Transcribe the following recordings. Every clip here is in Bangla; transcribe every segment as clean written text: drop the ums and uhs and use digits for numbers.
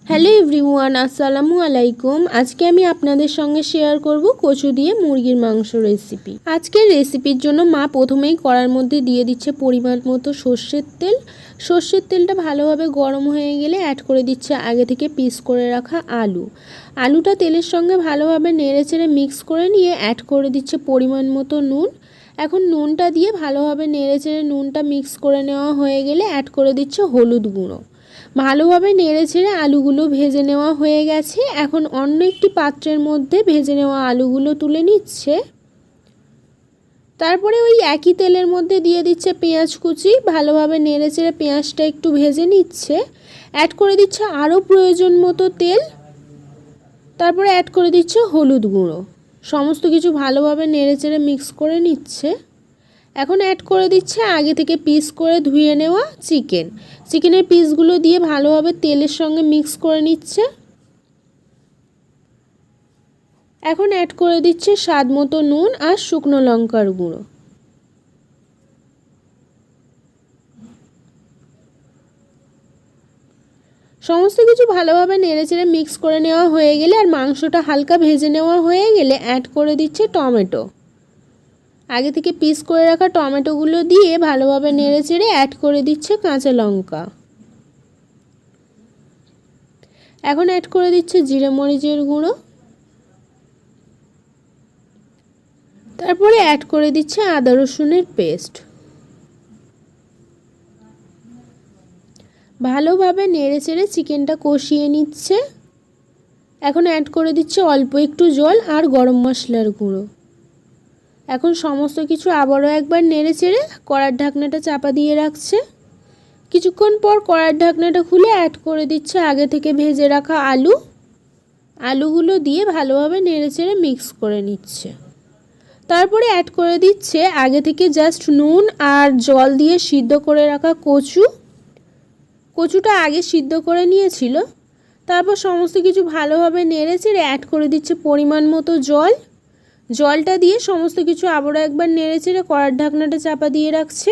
হ্যালো এভরিওয়ান, আসসালামু আলাইকুম। আজকে আমি আপনাদের সঙ্গে শেয়ার করব কচু দিয়ে মুরগির মাংস রেসিপি। আজকের রেসিপির জন্য মা প্রথমেই কড়ার মধ্যে দিয়ে দিচ্ছে পরিমাণ মতো সর্ষের তেল। সর্ষের তেলটা ভালোভাবে গরম হয়ে গেলে অ্যাড করে দিচ্ছে আগে থেকে পিস করে রাখা আলু। আলুটা তেলের সঙ্গে ভালোভাবে নেড়েচেড়ে মিক্স করে নিয়ে অ্যাড করে দিচ্ছে পরিমাণ মতো নুন। এখন নুনটা দিয়ে ভালোভাবে নেড়েচেড়ে নুনটা মিক্স করে নেওয়া হয়ে গেলে অ্যাড করে দিচ্ছে হলুদ গুঁড়ো। ভালোভাবে নেড়েচেড়ে আলুগুলো ভেজে নেওয়া হয়ে গেছে। এখন অন্য একটি পাত্রের মধ্যে ভেজে নেওয়া আলুগুলো তুলে নিচ্ছে। তারপরে ওই একই তেলের মধ্যে দিয়ে দিচ্ছে পেঁয়াজ কুচি। ভালোভাবে নেড়েচেড়ে পেঁয়াজটা একটু ভেজে নিচ্ছে। অ্যাড করে দিচ্ছে আরও প্রয়োজন মতো তেল। তারপরে অ্যাড করে দিচ্ছে হলুদ গুঁড়ো। সমস্ত কিছু ভালোভাবে নেড়েচেড়ে মিক্স করে নিচ্ছে। এখন অ্যাড করে দিচ্ছে আগে থেকে পিস করে ধুয়ে নেওয়া চিকেনের পিসগুলো দিয়ে ভালোভাবে তেলের সঙ্গে মিক্স করে নিচ্ছে। এখন অ্যাড করে দিচ্ছে স্বাদ মতো নুন আর শুকনো লঙ্কার গুঁড়ো। সমস্ত কিছু ভালোভাবে নেড়েচেড়ে মিক্স করে নেওয়া হয়ে গেলে আর মাংসটা হালকা ভেজে নেওয়া হয়ে গেলে অ্যাড করে দিচ্ছে টমেটো। আগে থেকে পিস করে রাখা টমেটোগুলো দিয়ে ভালোভাবে নেড়েচেড়ে অ্যাড করে দিচ্ছে কাঁচা লঙ্কা। এখন অ্যাড করে দিচ্ছে জিরে মরিচের গুঁড়ো। তারপরে অ্যাড করে দিচ্ছে আদা রসুনের পেস্ট। ভালোভাবে নেড়েচেড়ে চিকেনটা কষিয়ে নিচ্ছে। এখন অ্যাড করে দিচ্ছে অল্প একটু জল আর গরম মশলার গুঁড়ো। এখন সমস্ত কিছু আবারও একবার নেড়েচেড়ে কড়ার ঢাকনাটা চাপা দিয়ে রাখছে। কিছুক্ষণ পর কড়ার ঢাকনাটা খুলে অ্যাড করে দিচ্ছে আগে থেকে ভেজে রাখা আলুগুলো দিয়ে ভালোভাবে নেড়েচেড়ে মিক্স করে নিচ্ছে। তারপরে অ্যাড করে দিচ্ছে আগে থেকে জাস্ট নুন আর জল দিয়ে সিদ্ধ করে রাখা কচুটা আগে সিদ্ধ করে নিয়েছিল। তারপর সমস্ত কিছু ভালোভাবে নেড়েচেড়ে অ্যাড করে দিচ্ছে পরিমাণ মতো জলটা দিয়ে সমস্ত কিছু আবারও একবার নেড়েচেড়ে কড়ার ঢাকনাটা চাপা দিয়ে রাখছে।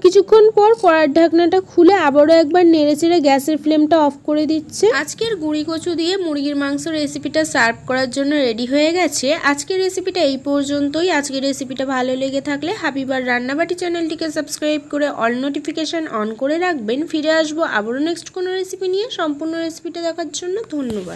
কিছুক্ষণ পর কড়ার ঢাকনাটা খুলে আবারও একবার নেড়েচেড়ে গ্যাসের ফ্লেমটা অফ করে দিচ্ছে। আজকের গুঁড়ি কচু দিয়ে মুরগির মাংস রেসিপিটা সার্ভ করার জন্য রেডি হয়ে গেছে। আজকের রেসিপিটা এই পর্যন্তই। আজকের রেসিপিটা ভালো লেগে থাকলে হাবিবার রান্নাবাটি চ্যানেলটিকে সাবস্ক্রাইব করে অল নোটিফিকেশান অন করে রাখবেন। ফিরে আসবো আবারও নেক্সট কোনো রেসিপি নিয়ে। সম্পূর্ণ রেসিপিটা দেখার জন্য ধন্যবাদ।